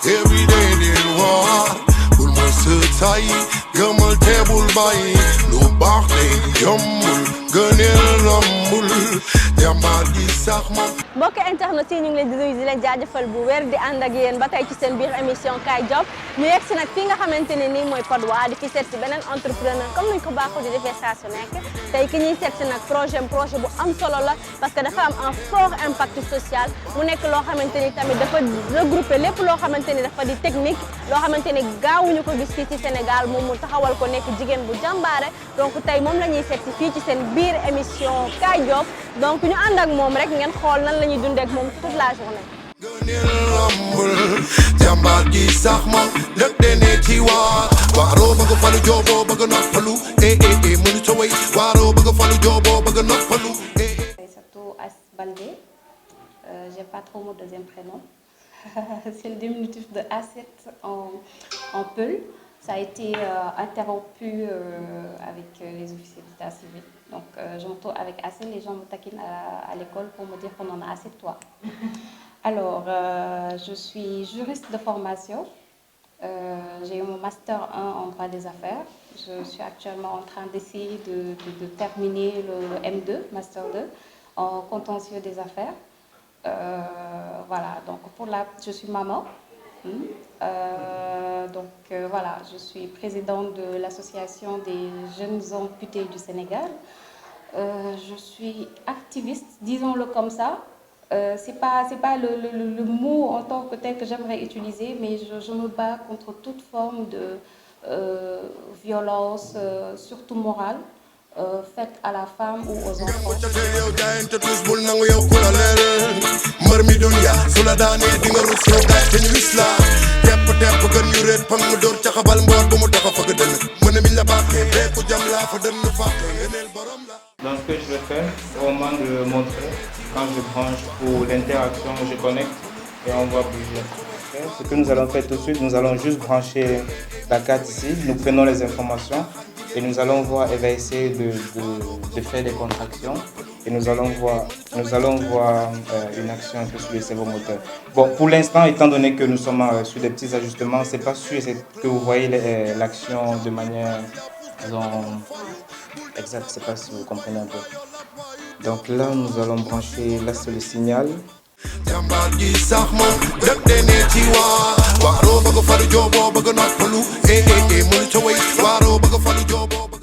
every day they war. Bul ma sëtaay gëmal te bul bàyyi lu baax te yombul gëneel lombul jàmbaar gi sax moom. mbokk internet yi ñu ngi leen di nuyu di leen jaajëfal bu wér di ànd ak yéen ba tey ci seen biir émission Kaay Job ñu yegg si nag fi nga xamante ne nii mooy Patte d'Oie di fi seet si beneen entrepreneur comme ni ñu ko baaxoo di defee saa su nekk tey ki ñuy seet si nag projet bu am solo la parce que dafa am un fort impact social mu nekk loo xamante ni tamit dafa regrouper lépp loo xamante ni dafa di technique loo xamante ni gaawuñu ko gis fii ci Sénégal moom mu taxawal ko nekk jigéen bu jàmbaare donc tey moom la ñuy seet si fii ci seen biir émission Kaay Job donc ñu ànd ak moom rek ngeen xool nan la ñuy dundee ak moom toute la journée. jàmbaar gi sax moom lépp dene ci waar waaroo bëgg falu jooboo bëgg noppalu mënu ca way waaroo bëgg falu jooboo bëgg noppalu. Surtout As Baldé, j'ai pas trop mon deuxième prénom. C'est le diminutif de Asset en Peul. Ça a été interrompu avec les officiers d'état civil. Donc, je me retrouve avec Asset. Les gens me taquinent à l'école pour me dire qu'on en a assez de toi. Alors, je suis juriste de formation. J'ai eu mon master 1 en droit des affaires. Je suis actuellement en train d'essayer de terminer le M2, master 2, en contentieux des affaires. Voilà, donc je suis maman. Voilà, je suis présidente de l'association des jeunes amputés du Sénégal. Je suis activiste, disons-le comme ça. C'est pas le mot en tant que tel que j'aimerais utiliser, mais je me bats contre toute forme de violence, surtout morale, faite à la femme ou aux enfants. Donc ce que je vais faire, c'est au moment de montrer, quand je branche pour l'interaction, je connecte et on va bouger. Ce que nous allons faire tout de suite, nous allons juste brancher la carte ici, nous prenons les informations et nous allons voir, elle va essayer de faire des contractions et nous allons voir une action un peu sur le cerveau moteur. Bon, pour l'instant, étant donné que nous sommes sur des petits ajustements, c'est pas sûr que vous voyez l'action de manière, disons, exacte, je ne sais pas si vous comprenez un peu. Donc là, nous allons brancher, là c'est le signal.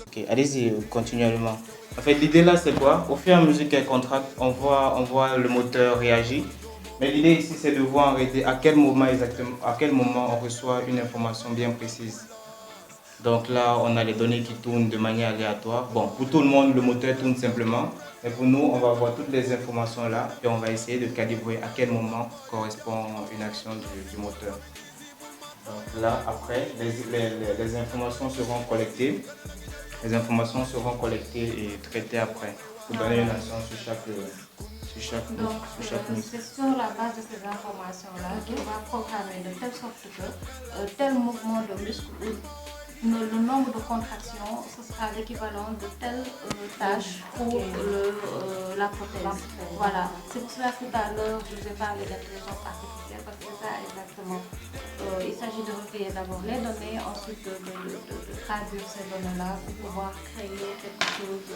Ok, allez-y, continuellement. En fait, l'idée là, c'est quoi? Au fur et à mesure qu'elle contracte, on voit le moteur réagir. Mais l'idée ici, c'est de voir en réalité à quel moment exactement, à quel moment on reçoit une information bien précise. Donc là, on a les données qui tournent de manière aléatoire. Bon, pour tout le monde, le moteur tourne simplement. Mais pour nous, on va voir toutes les informations là et on va essayer de calibrer à quel moment correspond une action du moteur. Donc là, après, les informations seront collectées. Les informations seront collectées et traitées après pour donner une action sur chaque Donc, c'est sur la base de ces informations-là qu'on va programmer de telle sorte que tel mouvement de muscle le nombre de contractions, ce sera l'équivalent de telle tâche pour la prothèse. Voilà, c'est pour cela que tout à l'heure je vous ai parlé d'intelligence artificielle parce que c'est ça exactement. Il s'agit de recueillir d'abord les données, ensuite de traduire ces données-là pour pouvoir créer quelque chose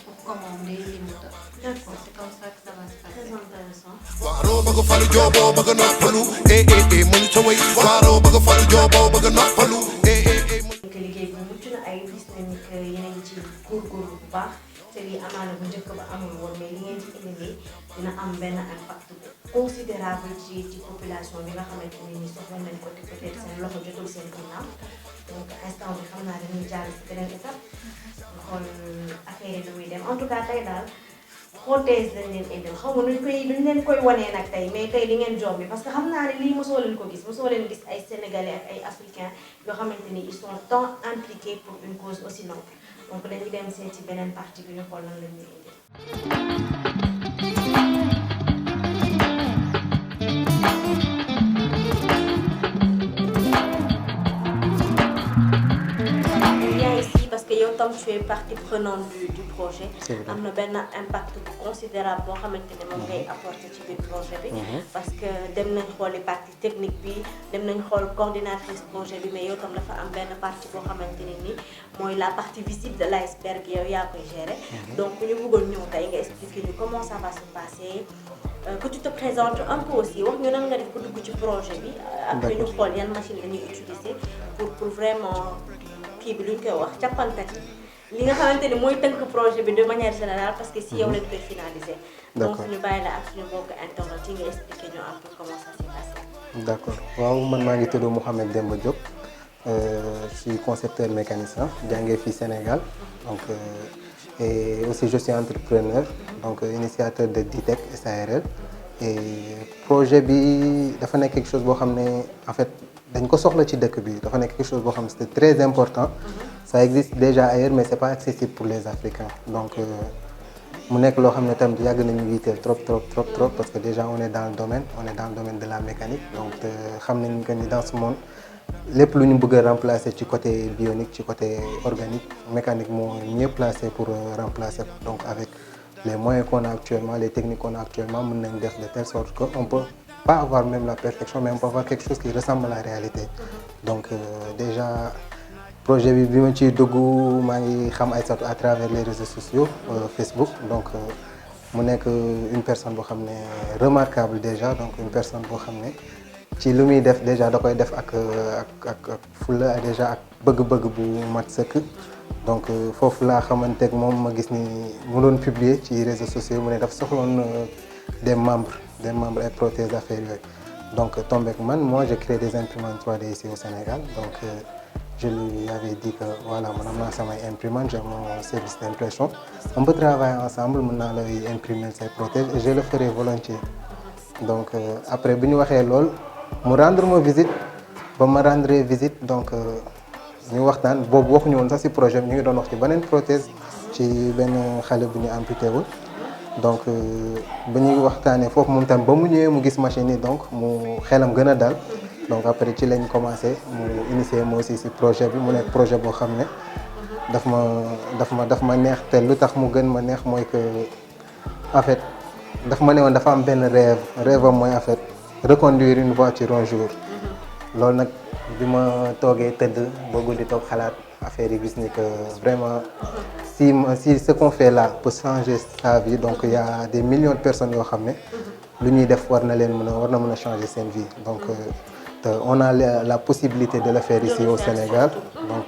pour commander les moteurs. D'accord, c'est comme ça que ça va se passer. Très intéressant. liggéey bu mucc na ay gis nañu que yeneen ci góorgóorlu bu baax te lii amaana bu njëkk ba amul woon mais li ngeen ci indi nii dina am benn impact considérable ci population bi nga xamante ne nii soxla nañ ko te peut-être seen loxo jotul seen ginnaaw donc instant bi xam naa dañuy jàll si beneen étape xool affaire yi nu muy dem en tout cas tey daal prothèse lañ leen indil xaw ma nuñ leen koy wanee nag tey mais tey li ngeen jox bi parce que xam naa ne lii mosoo leen ko gis mosoo leen gis ay sénégalais ak ay africains yoo xamante ni ils sont tant impliqués pour une cause aussi noble donc dañuy dem seet ci beneen partie bi ñu xool lan la ñuy indil. Yow tam tu es partie prenante du projet. am na benn impact considérable boo xamante ne moom ngay apporter ci biir projet bi. parce que dem nañ xooli partie technique bi dem nañ xool coordinatrice projet bi mais yow tam dafa am benn partie boo xamante ne ni mooy la partie visible de l'iceberg yow yaa koy gérer. donc ñu bëggoon ñëw tey nga expliquer ñu comment ça va se passer. Que tu te présentes un peu aussi wax ñu nan nga def ko dugg ci projet bi. après ñu xool yan machine la ñuy utiliser pour vraiment kii bi lu ñu koy wax cappankat yi li nga xamante ni mooy tënk projet bi de manière générale parce que si yow lañ koy finaliser. donc ñu bàyyi la ak suñu mbokk internet yi nga expliquer ñu un peu comment ça s'est passé. d'accord waaw man maa ngi tudd Mouhamed Demba Diop je suis concepteur mécanicien jàngee fii Sénégal donc. Et aussi je suis entrepreneur donc initiateur de DITEC SARL et projet bi dafa nekk quelque chose boo xam ne en fait dañ ko soxla ci dëkk bi dafa nekk quelque chose boo xam ne c'est très important ça existe déjà ailleurs mais c'est pas accessible pour les Africains donc mu nekk loo xam ne tam yàgg nañu yitteel trop parce que déjà on est dans le domaine de la mécanique donc xam nañu que ni dans ce monde lépp lu ñu bëgg a remplacer ci côté bionique ci côté organique mécanique moo mieux placé pour remplacer donc avec les moyens qu'on a actuellement les techniques qu'on a actuellement mën nañ def de telle sorte que on peut pas avoir même la perfection mais on peut avoir quelque chose qui ressemble à la réalité donc déjà projet bi ma ciy dugg maa ngi xam Aïssatou à travers les réseaux sociaux Facebook donc mu nekk une personne boo xam ne remarquable déjà donc une personne boo xam ne ci lu muy def déjà da koy def ak fulla déjà ak bëgg-bëgg bu mat sëkk donc foofu laa xamante ak moom ma gis ni mu doon publier ci réseaux sociaux mu ne dafa soxloon des membres ay prothèses affaires yooyu donc tombé ak man moi j'ai créé des imprimantes 3D ici au Sénégal donc je lui avais dit que voilà man am naa samay imprimante j'ai mon service d'impression on peut travailler ensemble mën naa lay imprimer say prothèses et je le ferai volontiers donc après bi ñu waxee lool mu rendre ma visite ba ma rendre visite donc ñu waxtaan boobu waxuñu woon sax ci projet bi ñu ngi doon wax ci beneen prothèse ci benn xale bu ñu amputé wul donc ba ñuy waxtaanee foofu moom tam ba mu ñëwee mu gis machine yi donc mu xelam gën a dal donc après ci lañ commencé mu initier moi aussi ci projet bi mu nekk projet boo xam ne daf ma neex te lu tax mu gën ma neex mooy que en fait daf ma ne woon dafa am benn rêve am mooy en fait reconduire une voiture un jour loolu nag bi ma toogee tëdd ba guddi toog xalaat affaire yi gis ni que vraiment si ce qu'on fait là peut changer sa vie donc il y a des millions de personnes yoo xam ne lu ñuy def war na mën a changer seen vie donc on a la possibilité de le faire ici au Sénégal donc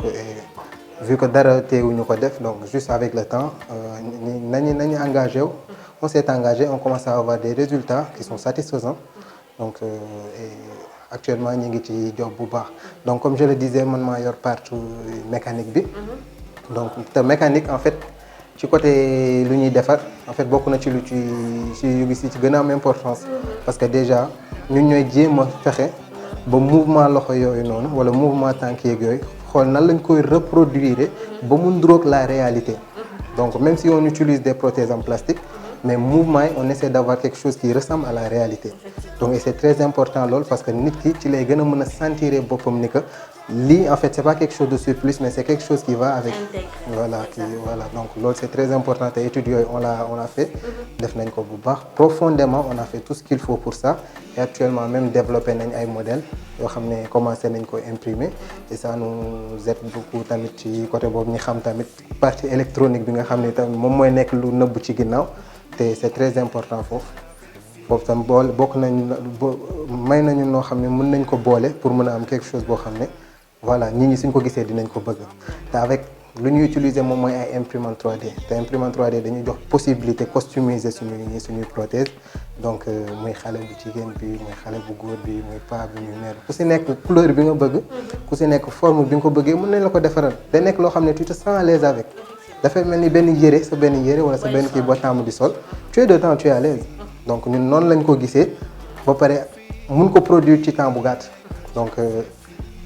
vu que dara teewuñu ko def donc juste avec le temps nañu engagé wu on s'est engagé on commence à avoir des résultats qui sont satisfaisants donc actuellement ñu ngi ci job bu baax donc comme je le disais man maa yor partie mécanique bi donc te mécanique en fait ci côté lu ñuy defar en fait bokk na ci lu ci gën a am importance parce que déjà ñun ñooy jéem a fexe ba mouvement loxo yooyu noonu wala mouvement tànk yeeg yooyu xool nan lañ koy reproduire ba mu ndroog la réalité donc même si on utilise des prothèses en plastique mais mouvement yi on essaie d'avoir quelque chose qui ressemble à la réalité donc et c'est très important loolu parce que nit ki ci lay gën a mën a sentir boppam ni que lii en fait c'est pas quelque chose de surplus mais c'est quelque chose qui va avec voilà donc loolu c'est très important te études yooyu on l'a fait def nañ ko bu baax profondément on a fait tout ce qu'il faut pour ça et actuellement même développé nañ ay modèles yoo xam ne commencé nañ ko imprimer et ça nous aide beaucoup tamit ci côté boobu ñu xam tamit partie électronique bi nga xam ne tamit moom mooy nekk lu nëbb ci ginnaaw te c'est très important foofu tam bokk nañ may nañu noo xam ne mën nañ ko boole pour mën a am quelque chose boo xam ne voilà nit ñi suñ ko gisee dinañ ko bëgg te avec lu ñuy utiliser moom mooy ay imprimante 3D te imprimante 3D dañuy jox possibilité customiser suñuy prothèse donc muy xale bu jigéen bi muy xale bu góor bi muy paa bi muy mère ku si nekk couleur bi nga bëgg ku si nekk forme bi nga ko bëggee mën nañ la ko defaral day nekk loo xam ne tu te sens à l'aise avec dafay mel ni benn yére wala sa benn kii boo tàmm di sol tu es dedans tu es à l'aise donc ñun noonu lañ ko gisee ba pare mun ko produire ci temps bu gàtt donc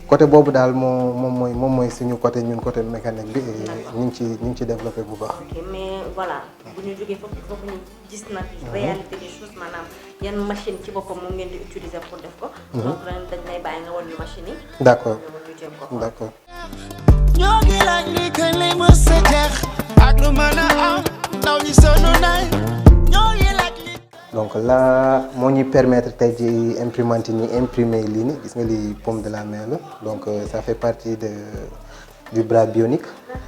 côté boobu daal moom mooy suñu côté ñun côté mécanique bi ñu ngi ci développé bu baax. ok mais voilà bu ñu jógee foofu ñu gis nag réalité des choses maanaam yan machine ci boppam moom ngeen di utiliser pour def ko. donc dañ lay bàyyi nga wan ñu machine yi. d'accord d'accord. ñoo ngi laaj ni kañ lay mës a jeex ak lu mën a am ndaw ñi sonn nañ donc là moo ñuy permettre tey ji imprimante ñi imprimer lii ni gis nga li paume de la main la donc ça fait partie du bras bionique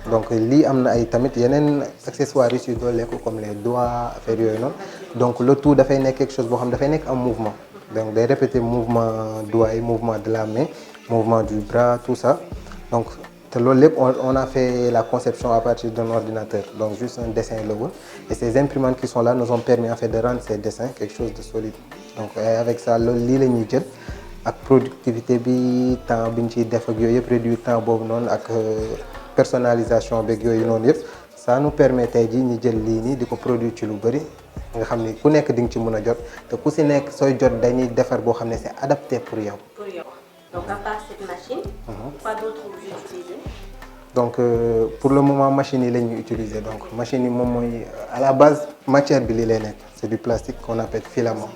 donc lii am na ay tamit yeneen accessoires yu si dooleeku comme les doigts affaire yooyu noonu donc le tout dafay nekk quelque chose boo xam dafay nekk en mouvement donc day répéter mouvement doigts yi mouvement de la main mouvement du bras tout ça donc te loolu lépp on a fait la conception à partir d'un ordinateur donc juste un dessin la woon et ces imprimantes qui sont là nous ont permis en fait de rendre ces dessins quelque chose de solide donc avec ça loolu lii la ñuy jël ak productivité bi temps bi ñu ciy def ak yooyu yëpp réduire temps boobu noonu ak personnalisation beeg yooyu noonu yëpp ça nous permet tey jii ñu jël lii nii di ko produire ci lu bëri nga xam ni ku nekk di nga ci mën a jot te ku si nekk sooy jot dañuy defar boo xam ne c'est adapté pour yow. Pour yow. Donc à part cette machine, quoi d'autre vous utilisez? Donc pour le moment machine yi la ñuy utiliser donc machine yi moom mooy à la base matière bi li lay nekk c'est du plastique qu'on appelle filament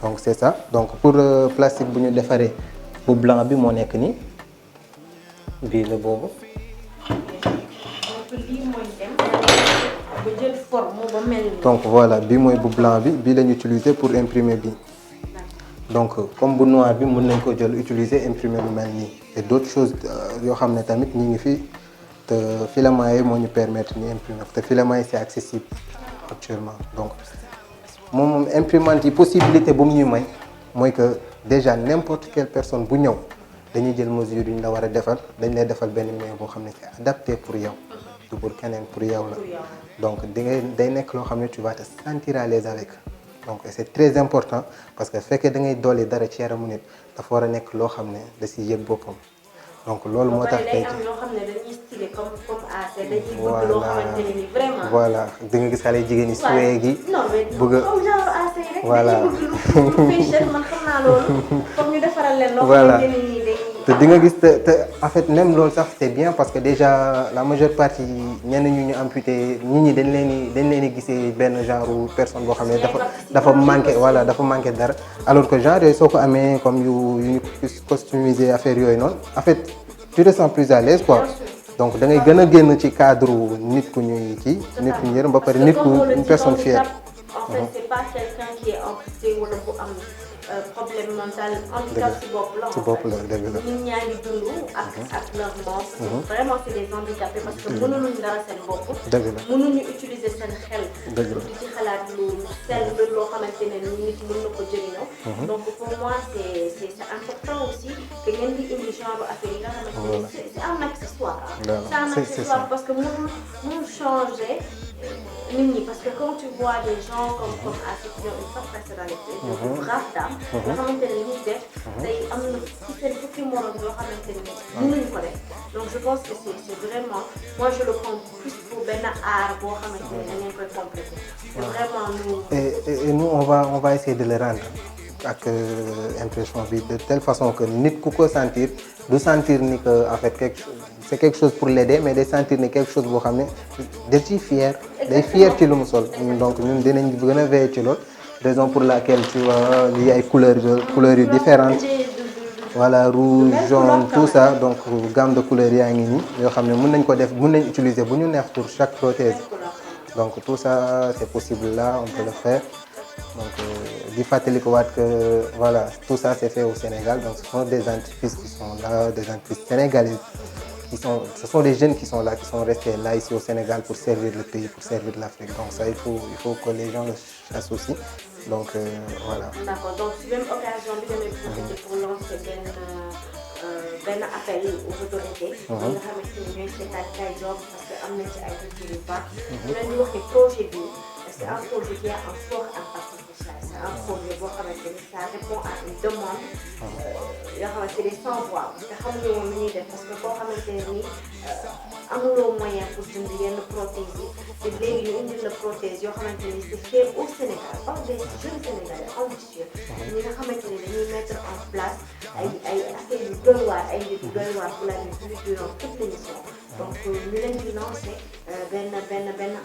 donc c'est ça donc pour plastique bu ñu defaree bu blanc bi moo nekk nii bii la boobu. Donc lii mooy dem ba jël forme ba mel ni. donc voilà bii mooy bu blanc bi bii la ñu utiliser pour imprimer bii. donc comme bu noir bi mën nañ ko jël utiliser imprimer lu mel nii et d'autres choses yoo xam ne tamit ñi ngi fi te filament yi moo ñu permettre ñu imprimer te filament yi c'est accessible actuellement donc moom imprimante yi possibilité bu mu ñu may mooy que déjà n'importe quelle personne bu ñëw dañuy jël mesure yu ñu la war a defal dañ lay defal benn main boo xam ne c'est adapté pour yow du pour keneen pour yow la donc day nekk loo xam ne tu vas te sentir à l'aise avec. donc c'est très important parce que fekkee da ngay dolli dara ci yaramu nit dafa war a nekk loo xam ne da si yëg boppam donc loolu moo tax tey am loo xam ne dañuy stylé comme AC dañuy bëgg loo xamante ne ni vraiment. voilà di nga gis xale jigéen ñi suwee gi. bëgg a comme genre AC rek. voilà dañuy bëgg lu fashion man xam naa loolu comme ñu defaral leen loo voilà xamante ne ni day. te di nga gis te en fait même loolu sax c'est bien parce que déjà la majeure partie ñenn ñu amputé nit ñi dañ leen di gisee benn genre personne boo xam ne dafa manqué voilà dafa manqué dara alors que genre yooyu soo ko amee comme yu ñu customisé affaire yooyu noonu en fait tu te sens plus à l'aise quoi donc da ngay gën a génn ci cadre nit ku ñuy kii nit ku ñu yërëm ba pare nit ku une personne fière. En fait c'est pas quelqu'un qui est amputé wala bu am problème mental handicap ci bopp la. ci bopp la dëgg la nit ñaa ngi dund ak leur mort. vraiment c'est des handicapés parce que mënuñu dara seen bopp. dëgg la mënuñu utiliser seen xel. dëgg la di ci xalaat lu sell loo xamante ne nit mën na ko jëriñoo. donc pour moi c'est important aussi que ngeen di indi genre affaire yi nga xamante ne c'est un accessoire. c'est un accessoire parce que mënul changer nit ñi parce que quand tu vois des gens comme Assis qui ont une forte personnalité. de brave dame. nga xamante ne li ñuy def. tey am na ci seen fukki morom yoo xamante ne mënuñu ko def donc je pense que c'est vraiment moi je le prends plus pour benn art boo xamante ne da ngeen koy compléter. c'est vraiment nous. et nous on va essayer de le rendre ak impression bi de telle façon que nit ku ko sentir du sentir ni que en fait c'est quelque chose pour l'aider mais day sentir ni quelque chose boo xam ne da ciy fier day fier ci lu mu sol donc ñun dinañ gën a veiller ci loolu raison pour laquelle tu vois lii ay couleurs yu différentes voilà rouge jaune tout ça donc gamme de couleurs yaa ngi nii yoo xam ne mën nañ ko def mën nañ utiliser bu ñu neex pour chaque prothèse donc tout ça c'est possible là on peut le faire donc di fàttali ko waat que voilà tout ça c'est fait au Sénégal donc ce sont des entreprises qui sont là des entreprises sénégalaises ce sont des jeunes qui sont là qui sont restés là ici au Sénégal pour servir le pays pour servir l'Afrique donc ça il faut que les gens le sachent aussi donc voilà. D'accord donc si même occasion bi damay profiter pour lancer benn appel aux autorités. ñi nga xamante ni ñooy seetaan Kaay Job parce que am na ci ay retours yu baax. ñu leen di wax ne projet bi c'est un projet qui a un fort impact social c'est un projet boo xamante ni ça répond à une demande yoo xamante ni sans voix parce que xamuñu woon lu ñuy def parce que boo xamante ne ni amuloo moyen pour jënd yenn prothèses yi te léegi ñu indil la prothèse yoo xamante ni c'est fait au Sénégal par des jeunes Sénégalais ambitieux ñi nga xamante ni dañuy mettre en place ay affaires yu doy waar ay mbir yu doy waar pour la vie durant toute l'émission donc ñu leen di lancer benn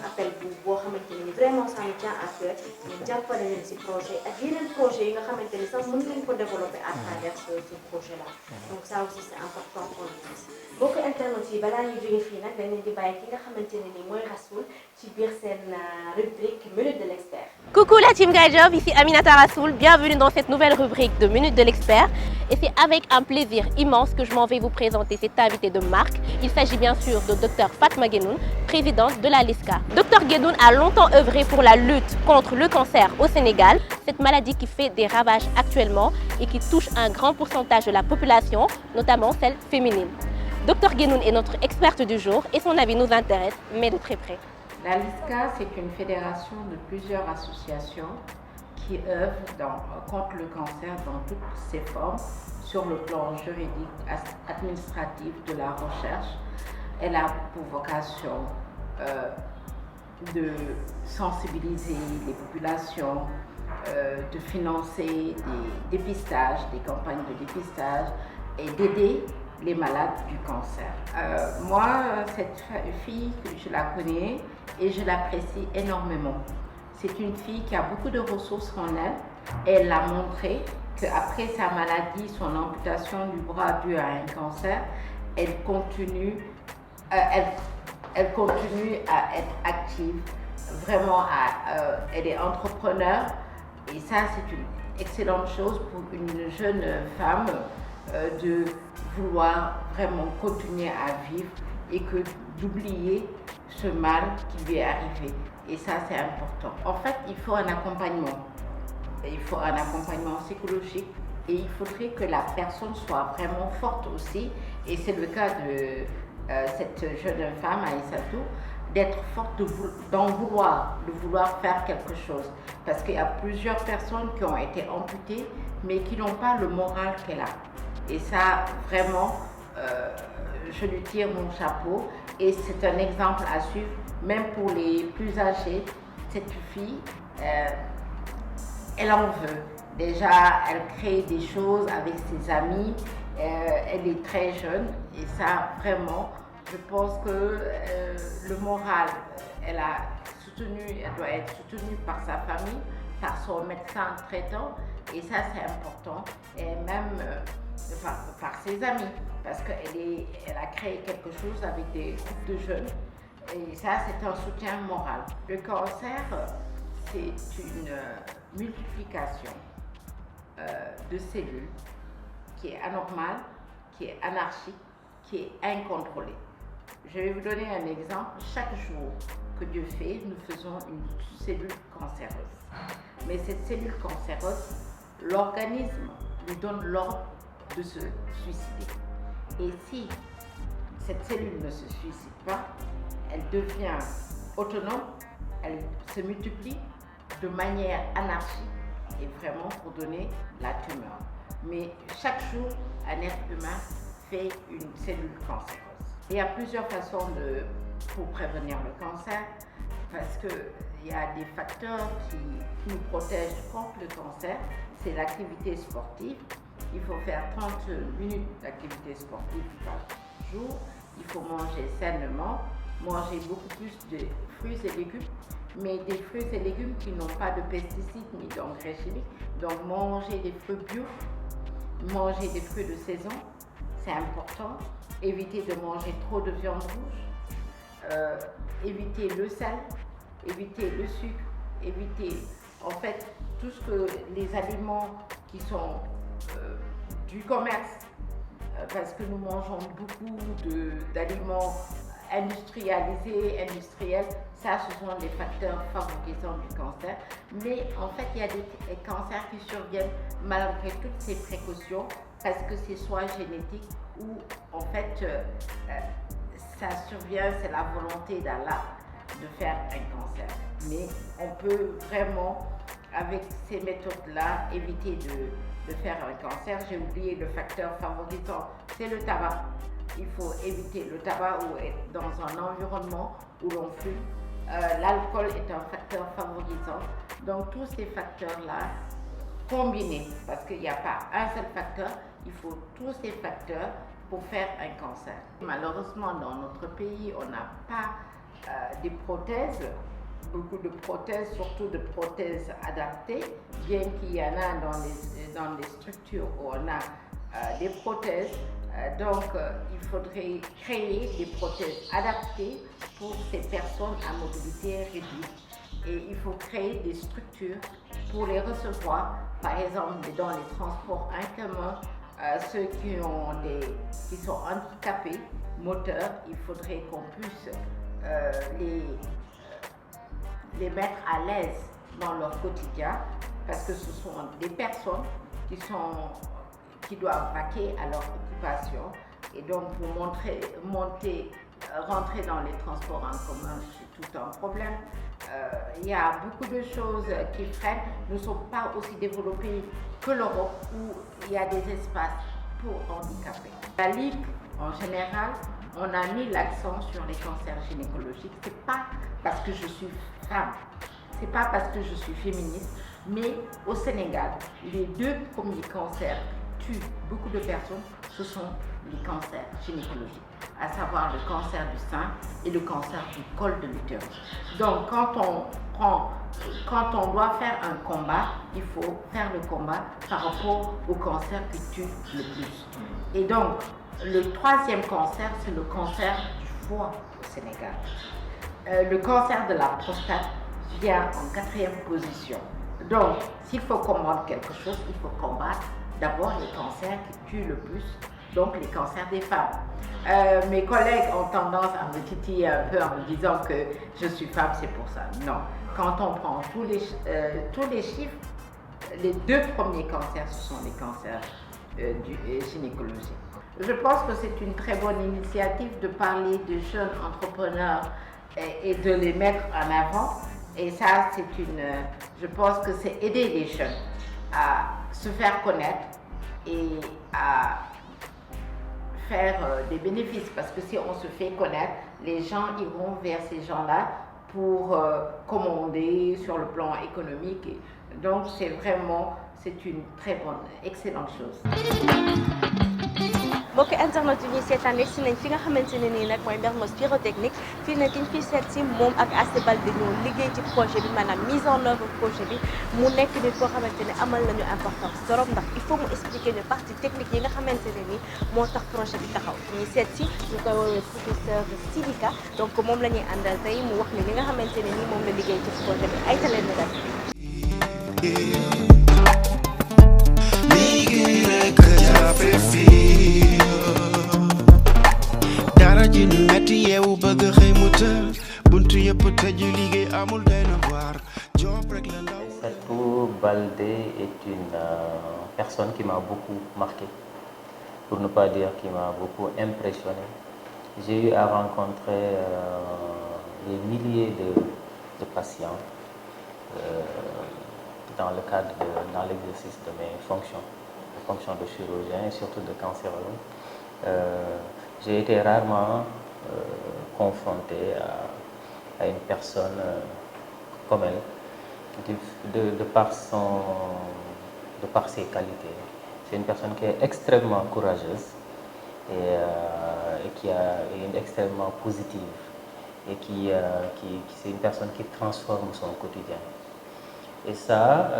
appel boo xamante ni vraiment ça me tient à cœur ñu jàppale leen ci projet ak yeneen projet yi nga xamante ni sax mën ngeen ko développer à travers ce projet-là. Donc ça aussi c'est important qu'on le dise. Mbokk internet yi balaa ñu jógee fii nag dañ leen di bàyyi ki nga xamante ne nii mooy Rassoul ci biir seen rubrique Minute de l'expert. Coucou la team Sky Job, ici Aminata Rassoul, bienvenue dans cette nouvelle rubrique de Minute de l'expert. Et c'est avec un plaisir immense que je m'en vais vous présenter cet invité de marque. Il s'agit bien sûr de Dr Fatma Guenoune, présidente de la LISCA. Dr Guenoune a longtemps œuvré pour la lutte contre le cancer au Sénégal, cette maladie qui fait des ravages actuellement et qui touche un grand pourcentage de la population, notamment celle féminine. Dr Guenoune est notre experte du jour et son avis nous intéresse, mais de très près. La LISCA, c'est une fédération de plusieurs associations qui œuvrent contre le cancer dans toutes ses formes, sur le plan juridique, administratif, de la recherche. Elle a pour vocation de sensibiliser les populations, de financer des dépistages, des campagnes de dépistage et d'aider les malades du cancer. Moi, cette fille, je la connais et je l'apprécie énormément. C'est une fille qui a beaucoup de ressources en elle. Elle a montré qu'après sa maladie, son amputation du bras due à un cancer, elle continue à être active, vraiment elle est entrepreneur et ça c'est une excellente chose pour une jeune femme de vouloir vraiment continuer à vivre et que d'oublier ce mal qui lui est arrivé. Et ça, c'est important. En fait, il faut un accompagnement. Il faut un accompagnement psychologique et il faudrait que la personne soit vraiment forte aussi. Et c'est le cas de cette jeune femme, Aïssatou, d'être forte, de vouloir faire quelque chose. Parce qu'il y a plusieurs personnes qui ont été amputées, mais qui n'ont pas le moral qu'elle a. Et ça, vraiment, je lui tire mon chapeau et c'est un exemple à suivre, même pour les plus âgés. Cette fille, elle en veut. Déjà, elle crée des choses avec ses amis, elle est très jeune et ça, vraiment, je pense que le moral, elle doit être soutenue par sa famille, par son médecin traitant et ça, c'est important. Et même par ses amis, parce qu'elle a créé quelque chose avec des groupes de jeunes et ça c'est un soutien moral. Le cancer c'est une multiplication de cellules qui est anormale, qui est anarchique, qui est incontrôlée. Je vais vous donner un exemple. Chaque jour que Dieu fait, nous faisons une cellule cancéreuse. Mais cette cellule cancéreuse, l'organisme lui donne l'ordre de se suicider. Et si cette cellule ne se suicide pas, elle devient autonome, elle se multiplie de manière anarchique et vraiment pour donner la tumeur. Mais chaque jour, un être humain fait une cellule cancéreuse. Il y a plusieurs façons pour prévenir le cancer parce qu'il y a des facteurs qui nous protègent contre le cancer. C'est l'activité sportive. Il faut faire 30 minutes d'activité sportive par jour. Il faut manger sainement, manger beaucoup plus de fruits et légumes, mais des fruits et légumes qui n'ont pas de pesticides ni d'engrais chimiques. Donc manger des fruits bio, manger des fruits de saison, c'est important. Éviter de manger trop de viande rouge, éviter le sel, éviter le sucre, éviter en fait tout ce que les aliments qui sont du commerce, parce que nous mangeons beaucoup d'aliments industriels, ça ce sont des facteurs favorisants du cancer. Mais en fait, il y a des cancers qui surviennent malgré toutes ces précautions, parce que c'est soit génétique ou en fait ça survient, c'est la volonté d'Allah de faire un cancer. Mais on peut vraiment, avec ces méthodes-là, éviter de faire un cancer. J'ai oublié le facteur favorisant, c'est le tabac. Il faut éviter le tabac ou être dans un environnement où l'on fume. L'alcool est un facteur favorisant. Donc tous ces facteurs-là, combinés, parce qu'il n'y a pas un seul facteur, il faut tous ces facteurs pour faire un cancer. Malheureusement, dans notre pays, on n'a pas des prothèses beaucoup de prothèses, surtout de prothèses adaptées, bien qu'il y en a dans les structures où on a des prothèses. Donc, il faudrait créer des prothèses adaptées pour ces personnes à mobilité réduite. Et il faut créer des structures pour les recevoir, par exemple dans les transports en commun, ceux qui sont handicapés moteurs, il faudrait qu'on puisse les mettre à l'aise dans leur quotidien, parce que ce sont des personnes qui doivent vaquer à leur occupation, et donc pour rentrer dans les transports en commun, c'est tout un problème. Il y a beaucoup de choses qui freinent. Nous ne sommes pas aussi développés que l'Europe, où il y a des espaces pour handicapés. La Ligue, en général, on a mis l'accent sur les cancers gynécologiques. Ce n'est pas parce que je suis femme, ce n'est pas parce que je suis féministe, mais au Sénégal, les 2 premiers cancers qui tuent beaucoup de personnes, ce sont les cancers gynécologiques, à savoir le cancer du sein et le cancer du col de l'utérus. Donc quand on doit faire un combat, il faut faire le combat par rapport au cancer qui tue le plus. Et donc, le 3e cancer, c'est le cancer du foie au Sénégal. Le cancer de la prostate vient en 4e position. Donc, s'il faut combattre quelque chose, il faut combattre d'abord les cancers qui tuent le plus, donc les cancers des femmes. Mes collègues ont tendance à me titiller un peu en me disant que je suis femme, c'est pour ça. Non, quand on prend tous les chiffres, les 2 premiers cancers, ce sont les cancers gynécologiques. Je pense que c'est une très bonne initiative de parler de jeunes entrepreneurs et de les mettre en avant. Et ça, je pense que c'est aider les jeunes à se faire connaître et à faire des bénéfices, parce que si on se fait connaître, les gens iront vers ces gens-là pour commander sur le plan économique. Et donc c'est une très bonne, excellente chose. mbokki internet yi ñuy seetaan rek si nañ fi nga xamante ne nii nag mooy Mermoz Pyrotechnique fii nag kiñ fi seet si moom ak Astou Baldé ñoo liggéey ci projet bi maanaam mise en œuvre projet bi mu nekk nit koo xamante ne amal nañu importance trop, ndax il faut mu expliquer ñu partie technique yi nga xamante ne nii moo tax projet bi taxaw. ñuy seet si ñu koy woowee professeur Sidika, donc moom la ñuy àndal tey mu wax ni li nga xamante ne nii moom la liggéey ci projet bi ay taleen ni def. dara ji nu metti yeewu bëgg xëy mu të buntu yëpp tëju liggéey amul doy na waar job rek la ndaw. Astou Baldé est une personne qui m'a beaucoup marqué, pour ne pas dire qui m'a beaucoup impressionné. J'ai eu à rencontrer des milliers de patients dans l'exercice de mes fonctions de chirurgien et surtout de cancérologue. J'ai été rarement confronté à une personne comme elle, de par ses qualités. C'est une personne qui est extrêmement courageuse et qui est extrêmement positive, et c'est une personne qui transforme son quotidien. Et ça,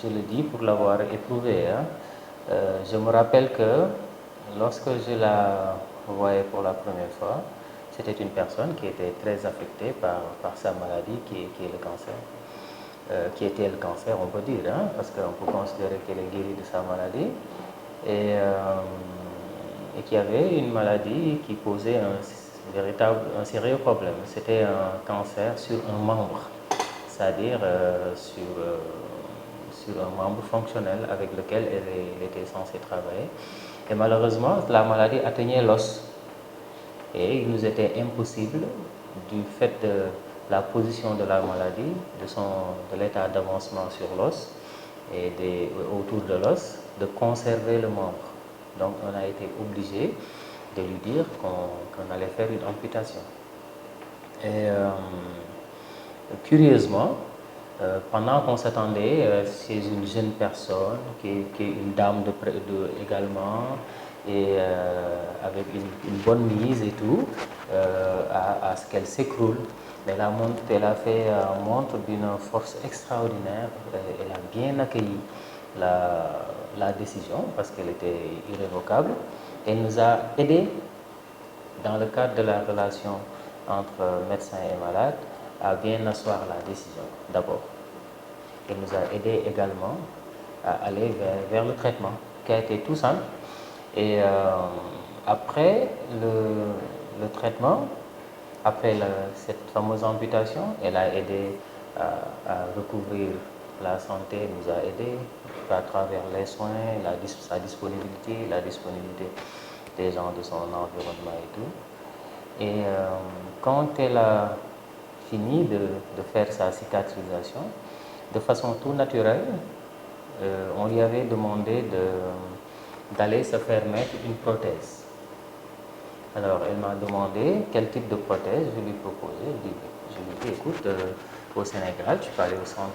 je le dis pour l'avoir éprouvé. Je me rappelle que lorsque je la voyais pour la première fois, c'était une personne qui était très affectée par sa maladie qui est le cancer. Qui était le cancer, on peut dire, parce qu'on peut considérer qu'elle est guérie de sa maladie. Et qui avait une maladie qui posait un sérieux problème. C'était un cancer sur un membre, c'est-à-dire sur un membre fonctionnel avec lequel elle était censée travailler. Et malheureusement, la maladie atteignait l'os. Et il nous était impossible, du fait de la position de la maladie, de l'état d'avancement sur l'os et autour de l'os, de conserver le membre. Donc on a été obligé de lui dire qu'on allait faire une amputation. Et curieusement, pendant qu'on s'attendait chez une jeune personne, qui est une dame également, et avec une bonne mise et tout, à ce qu'elle s'écroule, Mais elle a fait montre d'une force extraordinaire. Elle a bien accueilli la décision parce qu'elle était irrévocable. Elle nous a aidés dans le cadre de la relation entre médecin et malade à bien asseoir la décision d'abord. Elle nous a aidés également à aller vers le traitement qui a été tout simple. Et après le traitement, après cette fameuse amputation, elle a aidé à recouvrir la santé, nous a aidé à travers les soins, sa disponibilité, la disponibilité des gens de son environnement et tout. Et quand elle a fini de faire sa cicatrisation, de façon tout naturelle, on lui avait demandé d'aller se faire mettre une prothèse. Alors elle m'a demandé quel type de prothèse je lui proposais. Je lui ai dit, écoute, au Sénégal, tu peux aller au Centre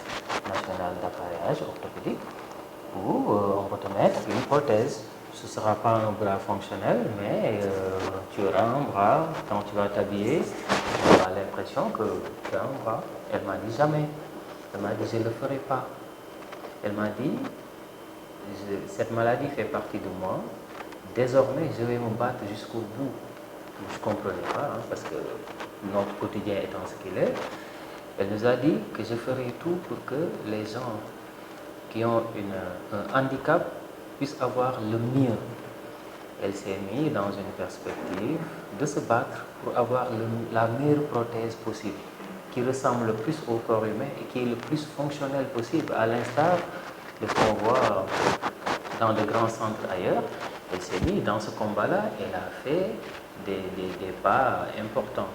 national d'appareillage orthopédique où on va te mettre une prothèse. Ce ne sera pas un bras fonctionnel, mais tu auras un bras. Quand tu vas t'habiller, tu auras l'impression que tu as un bras. Elle m'a dit jamais. Elle m'a dit, je ne le ferai pas. Elle m'a dit, cette maladie fait partie de moi. Désormais, je vais me battre jusqu'au bout. Je ne comprenais pas, hein, parce que notre quotidien étant ce qu'il est. Elle nous a dit que je ferai tout pour que les gens qui ont un handicap puissent avoir le mieux. Elle s'est mise dans une perspective de se battre pour avoir la meilleure prothèse possible, qui ressemble le plus au corps humain et qui est le plus fonctionnel possible, à l'instar de ce qu'on voit dans de grands centres ailleurs. Elle s'est mise dans ce combat-là, elle a fait des pas importants.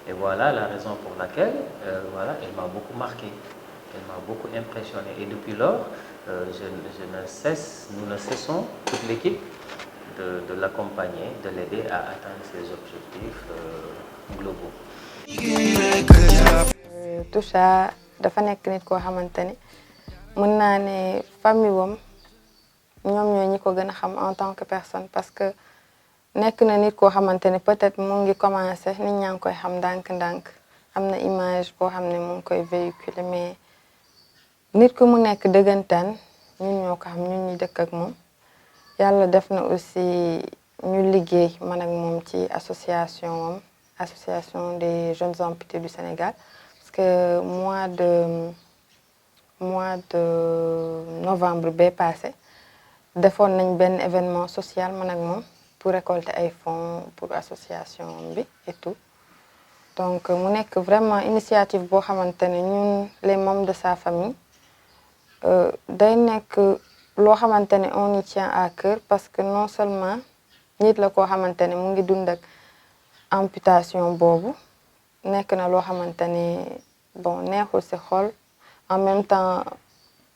Et voilà la raison pour laquelle elle m'a beaucoup marqué, elle m'a beaucoup impressionné. Et depuis lors, nous ne cessons, toute l'équipe, de l'accompagner, de l'aider à atteindre ses objectifs globaux. Toucha dafa nekk nit koo xamante ne mën naa ne famille wam ñoom ñooy ñi ko gën a xam en tant que personne parce que nekk na nit koo xamante ne peut-être mu ngi commencé nit ñaa ngi koy xam ndànk-ndànk am na image boo xam ne mu ngi koy véhiculer mais nit ku mu nekk dëggantaan ñun ñoo ko xam ñun ñi dëkk ak moom yàlla def na aussi ñu liggéey man ak moom ci association des jeunes amputés du Sénégal parce que mois de novembre bee passé defoon nañ benn événement social man ak moom pour récolter ay fonds pour association bi et tout donc mu nekk vraiment initiative boo xamante ne ñun les membres de sa famille day nekk loo xamante ne on y tient à cœur parce que non seulement nit la koo xamante ne mu ngi dund ak amputation boobu nekk na loo xamante ne bon neexul ci xol en même temps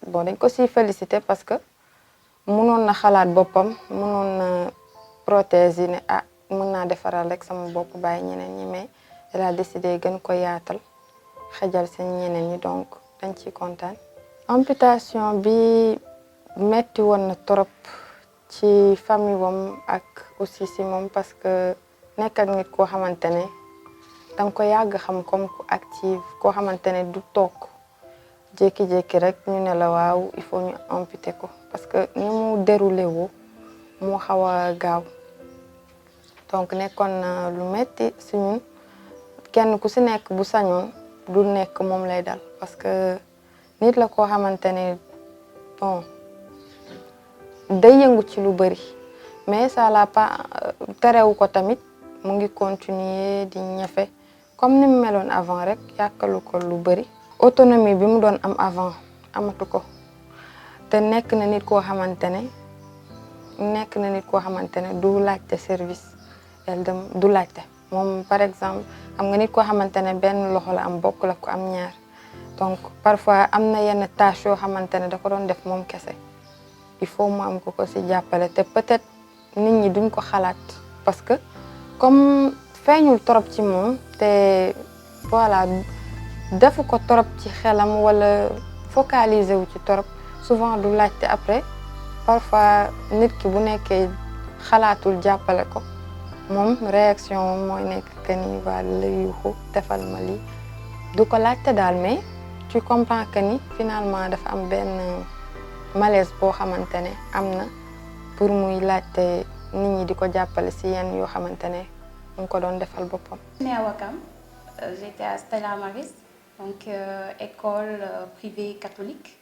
bon dañ ko ci féliciter parce que mënoon na xalaat boppam mënoon na prothèse yi ne mën naa defaral rek sama bopp bàyyi ñeneen ñi mais elle a décidé gën ko yaatal xajal seen ñeneen ñi donc dañ ciy kontaan. amputation bi metti woon na trop ci famille wam ak aussi ci moom parce que nekk ak nit koo xamante ne danga ko yàgg xam comme ku active koo xamante ne du toog jékki-jékki rek ñu ne la waaw il faut ñu amputer ko parce que ni mu déroulé wu moo xaw a gaaw donc nekkoon na lu metti ci ñun kenn ku ci nekk bu sañoon du nekk moom lay dal parce que nit la koo xamante ne bon day yëngu ci lu bari mais ça l'a pas terewu ko tamit mu ngi continuer di ñafe comme ni mu meloon avant rek yàkkalu ko lu bari autonomie bi mu doon am avant amatu ko te nekk na nit koo xamante ne du laajte service el dem du laajte moom par exemple xam nga nit koo xamante ne benn loxo la am bokk la ko am ñaar donc parfois am na yenn tâche yoo xamante ne da ko doon def moom kese il faut mu am ko ci jàppale te peut-être nit ñi duñ ko xalaat parce que comme feeñul trop ci moom te voilà defu ko trop ci xelam wala focaliser wu ci trop souvent du laajte après parfois nit ki bu nekkee xalaatul jàppale ko moom réaction mooy nekk que ni waa la yuuxu defal ma lii du ko laajte daal mais tu comprends que ni finalement dafa am benn malaise boo xamante ne am na pour muy laajte nit ñi di ko jàppale si yenn yoo xamante ne mu ngi ko doon defal boppam. Je suis née à Ouakam, j'étais à Stella Maris, donc école privée catholique.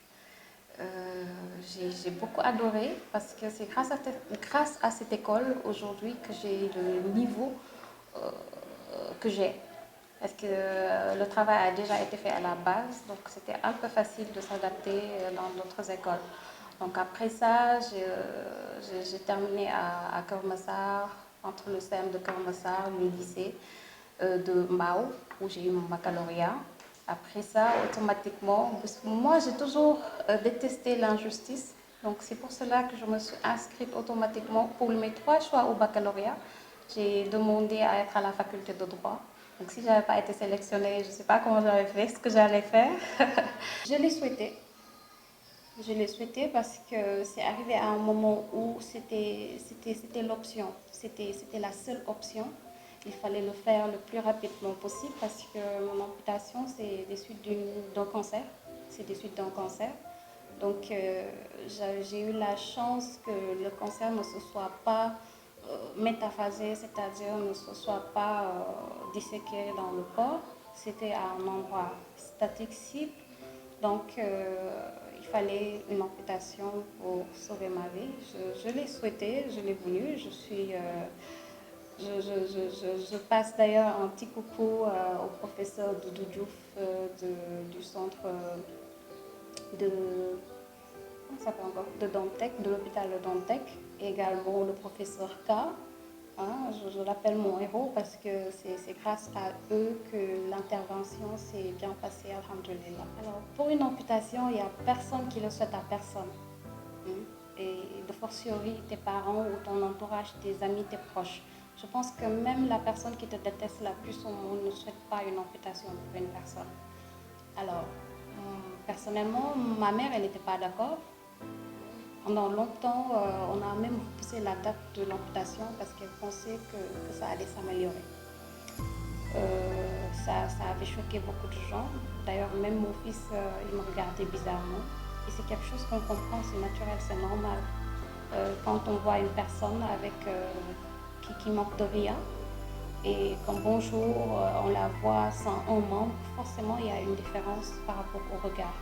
J'ai beaucoup adoré parce que c'est grâce à cette école aujourd'hui que j'ai le niveau que j'ai. Parce que le travail a déjà été fait à la base, donc c'était un peu facile de s'adapter dans d'autres écoles. Donc après ça, j'ai terminé à Keur Massar, entre le CM de Keur Massar, le lycée de Mbao, où j'ai eu mon baccalauréat. Après ça, automatiquement, moi j'ai toujours détesté l'injustice. Donc c'est pour cela que je me suis inscrite automatiquement pour mes 3 choix au baccalauréat. J'ai demandé à être à la faculté de droit. Donc si je n'avais pas été sélectionnée, je ne sais pas comment j'aurais fait, ce que j'allais faire. Je l'ai souhaité. Je l'ai souhaité parce que c'est arrivé à un moment où c'était l'option. C'était la seule option. Il fallait le faire le plus rapidement possible parce que mon amputation, c'est des suites d'un cancer. C'est des suites d'un cancer. Donc, j'ai eu la chance que le cancer ne se soit pas métaphasé, c'est-à-dire ne se soit pas disséqué dans le corps. C'était à un endroit statique cible. Donc, il fallait une amputation pour sauver ma vie. Je l'ai souhaité, je l'ai voulu. Je passe d'ailleurs un petit coucou au professeur Doudou Diouf du centre de Dantec, de l'hôpital de Dantec, et également le professeur K. Hein, je l'appelle mon héros parce que c'est grâce à eux que l'intervention s'est bien passée, alhamdoulilah. Alors, pour une amputation, il n'y a personne qui le souhaite à personne. Et de fortiori, tes parents ou ton entourage, tes amis, tes proches. Je pense que même la personne qui te déteste la plus au monde ne souhaite pas une amputation pour une personne. Alors, personnellement, ma mère, elle n'était pas d'accord. Pendant longtemps, on a même repoussé la date de l'amputation parce qu'elle pensait que ça allait s'améliorer. Ça avait choqué beaucoup de gens. D'ailleurs, même mon fils, il me regardait bizarrement. Et c'est quelque chose qu'on comprend, c'est naturel, c'est normal. Quand on voit une personne avec, qui manque de rien, et comme bonjour, on la voit sans un membre, forcément, il y a une différence par rapport au regard.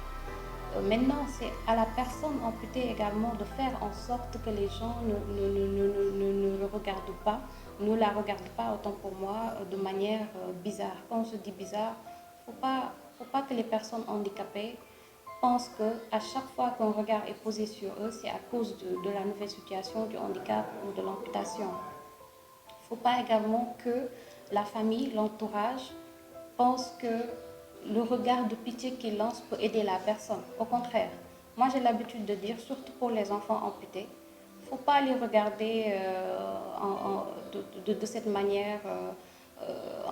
Maintenant, c'est à la personne amputée également de faire en sorte que les gens ne le regardent pas, ne la regardent pas, autant pour moi, de manière bizarre. Quand je dis bizarre, il ne faut pas que les personnes handicapées pensent qu'à chaque fois qu'un regard est posé sur eux, c'est à cause de la nouvelle situation du handicap ou de l'amputation. Il ne faut pas également que la famille, l'entourage, pense que le regard de pitié qu'il lance peut aider la personne. Au contraire, moi j'ai l'habitude de dire, surtout pour les enfants amputés, il ne faut pas les regarder de cette manière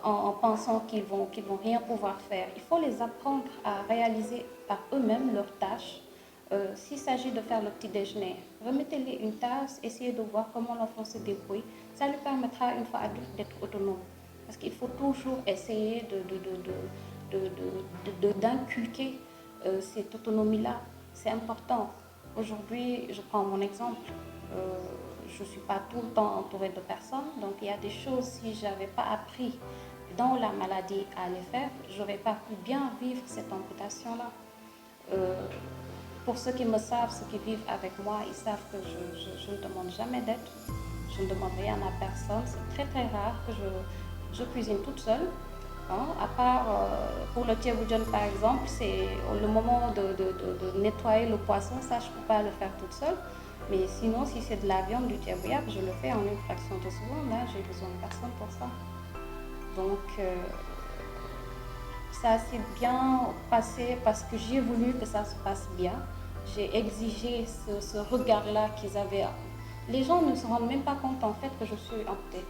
en pensant qu'ils vont rien pouvoir faire. Il faut les apprendre à réaliser par eux-mêmes leurs tâches. S'il s'agit de faire le petit déjeuner, remettez-les une tasse, essayez de voir comment l'enfant se débrouille. Ça lui permettra une fois adulte d'être autonome. Parce qu'il faut toujours essayer d'inculquer cette autonomie-là. C'est important. Aujourd'hui, je prends mon exemple. Je ne suis pas tout le temps entourée de personnes. Donc, il y a des choses, si je n'avais pas appris dans la maladie à les faire, je n'aurais pas pu bien vivre cette amputation-là. Pour ceux qui me savent, ceux qui vivent avec moi, ils savent que je ne demande jamais d'aide. Je ne demande rien à personne. C'est très très rare que je cuisine toute seule. Hein, à part pour le thieboudion par exemple, c'est le moment de nettoyer le poisson, ça je ne peux pas le faire toute seule. Mais sinon, si c'est de la viande, du thiebouillab, je le fais en une fraction de seconde. Hein, j'ai besoin de personne pour ça. Donc ça s'est bien passé parce que j'ai voulu que ça se passe bien. J'ai exigé ce regard-là qu'ils avaient. Les gens ne se rendent même pas compte en fait que je suis amputée.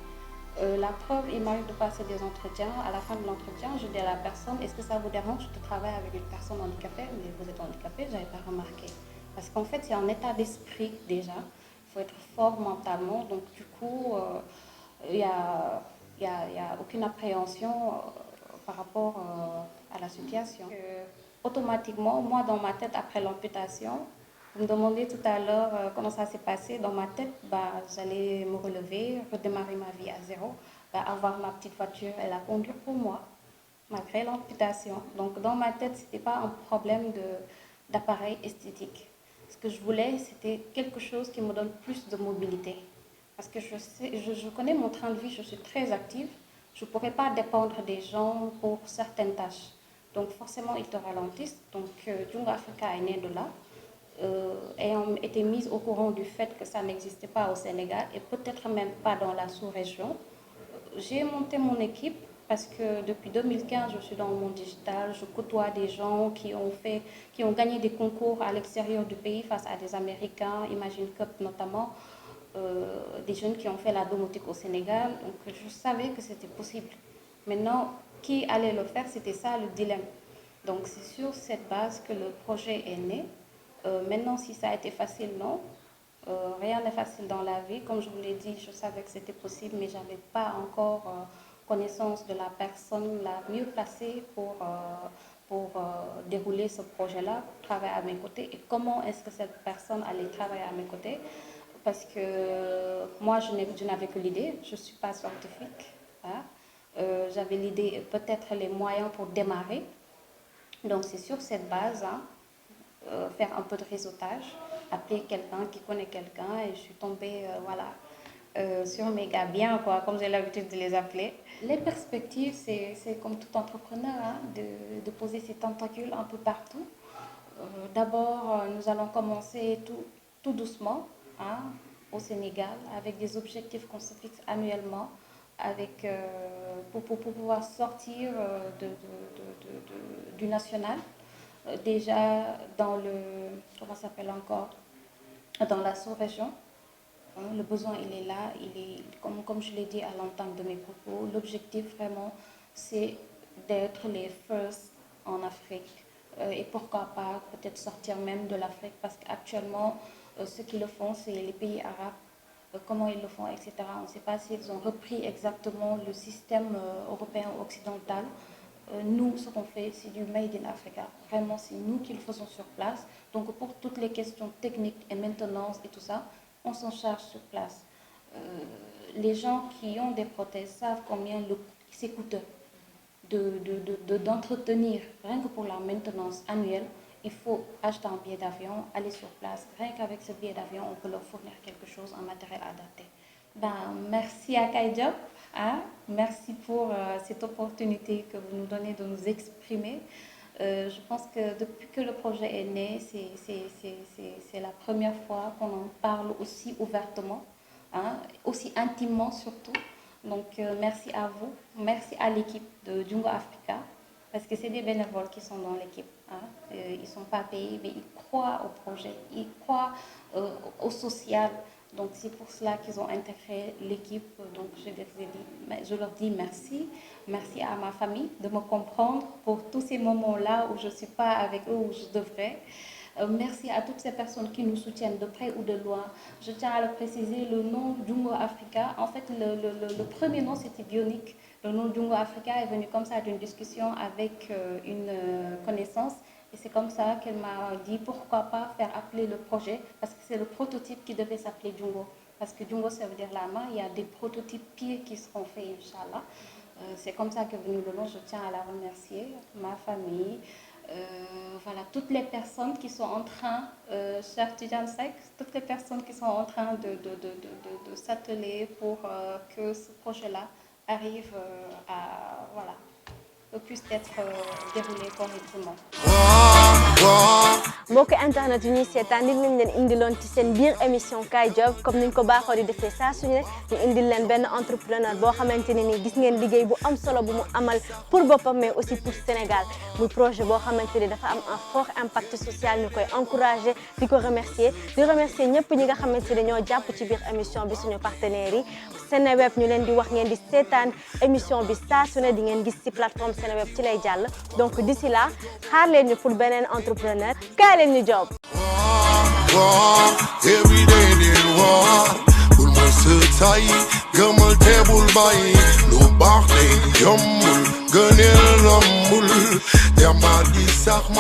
La preuve, il m'arrive de passer des entretiens. À la fin de l'entretien, je dis à la personne, est-ce que ça vous dérange de travailler avec une personne handicapée? Mais vous êtes handicapée, je n'avais pas remarqué. Parce qu'en fait, c'est un état d'esprit déjà. Il faut être fort mentalement. Donc du coup, il n'y a aucune appréhension par rapport à la situation. Automatiquement, moi dans ma tête, après l'amputation, vous me demandez tout à l'heure comment ça s'est passé. Dans ma tête, j'allais me relever, redémarrer ma vie à zéro, avoir ma petite voiture et la conduire pour moi, malgré l'amputation. Donc dans ma tête, ce n'était pas un problème d'appareil esthétique. Ce que je voulais, c'était quelque chose qui me donne plus de mobilité. Parce que je connais mon train de vie, je suis très active. Je ne pourrais pas dépendre des gens pour certaines tâches. Donc forcément, ils te ralentissent. Donc Djungo Africa est né de là. Ayant été mise au courant du fait que ça n'existait pas au Sénégal et peut-être même pas dans la sous-région, j'ai monté mon équipe parce que depuis 2015, je suis dans le monde digital. Je côtoie des gens qui ont gagné des concours à l'extérieur du pays face à des Américains, Imagine Cup notamment, des jeunes qui ont fait la domotique au Sénégal. Donc je savais que c'était possible. Maintenant, qui allait le faire, c'était ça le dilemme. Donc c'est sur cette base que le projet est né. Maintenant, si ça a été facile, non. Rien n'est facile dans la vie. Comme je vous l'ai dit, je savais que c'était possible, mais je n'avais pas encore connaissance de la personne la mieux placée pour dérouler ce projet-là, travailler à mes côtés. Et comment est-ce que cette personne allait travailler à mes côtés? Parce que moi, je n'avais que l'idée. Je ne suis pas scientifique. Hein. J'avais l'idée et peut-être les moyens pour démarrer. Donc, c'est sur cette base, faire un peu de réseautage, appeler quelqu'un qui connaît quelqu'un et je suis tombée sur mes gars bien, quoi, comme j'ai l'habitude de les appeler. Les perspectives, c'est comme tout entrepreneur, de poser ses tentacules un peu partout. D'abord, nous allons commencer tout doucement au Sénégal avec des objectifs qu'on se fixe annuellement pour pouvoir sortir du national. Déjà dans dans la sous-région, le besoin il est là, comme je l'ai dit à l'entame de mes propos, l'objectif vraiment c'est d'être les first en Afrique et pourquoi pas peut-être sortir même de l'Afrique parce qu'actuellement ceux qui le font c'est les pays arabes, comment ils le font, etc. On ne sait pas s'ils ont repris exactement le système européen ou occidental. Nous, ce qu'on fait, c'est du Made in Africa. Vraiment, c'est nous qui le faisons sur place. Donc, pour toutes les questions techniques et maintenance et tout ça, on s'en charge sur place. Les gens qui ont des prothèses savent combien c'est coûteux d'entretenir. Rien que pour la maintenance annuelle, il faut acheter un billet d'avion, aller sur place. Rien qu'avec ce billet d'avion, on peut leur fournir quelque chose, un matériel adapté. Merci à Kai Diop. Merci pour cette opportunité que vous nous donnez de nous exprimer. Je pense que depuis que le projet est né, c'est la première fois qu'on en parle aussi ouvertement, aussi intimement surtout. Donc merci à vous, merci à l'équipe de Djungo Africa, parce que c'est des bénévoles qui sont dans l'équipe. Ils ne sont pas payés, mais ils croient au projet, ils croient au social. Donc c'est pour cela qu'ils ont intégré l'équipe. Donc je leur dis merci. Merci à ma famille de me comprendre pour tous ces moments-là où je ne suis pas avec eux, où je devrais. Merci à toutes ces personnes qui nous soutiennent de près ou de loin. Je tiens à le préciser, le nom Djungo Africa, en fait le premier nom c'était Bionic. Le nom Djungo Africa est venu comme ça d'une discussion avec une connaissance. Et c'est comme ça qu'elle m'a dit pourquoi pas faire appeler le projet, parce que c'est le prototype qui devait s'appeler Djungo. Parce que Djungo, ça veut dire la main, il y a des prototypes pieds qui seront faits, Inch'Allah. C'est comme ça qu'est venu le nom, je tiens à la remercier, ma famille, toutes les personnes qui sont en train, cher Tidjane Seck, toutes les personnes qui sont en train de s'atteler pour que ce projet-là arrive puisse être déroulé correctement. mbokk internet yi ñuy seetaan nit nañ leen indiloon ci seen biir émission Kaay Job comme niñ ko baaxoo di defee saa su ne ñu indil leen benn entrepreneur boo xamante ne nii gis ngeen liggéey bu am solo bu mu amal pour boppam mais aussi pour Sénégal muy projet boo xamante ne dafa am un fort impact social ñu koy encourager di ko remercier ñëpp ñi nga xamante ne ñoo jàpp ci biir émission bi suñu partenaires yi Seneweb ñu leen di wax ngeen di seetaan émission bi saa su ne di ngeen gis ci plateforme Seneweb ci lay jàll donc d'ici là xaar leen ñu pour beneen entrepreneur kaay leen ñu job every day del war bul ma sëtaay gëmal te bul bàyyi lu baax te yombul gëneel yombul Yamali sax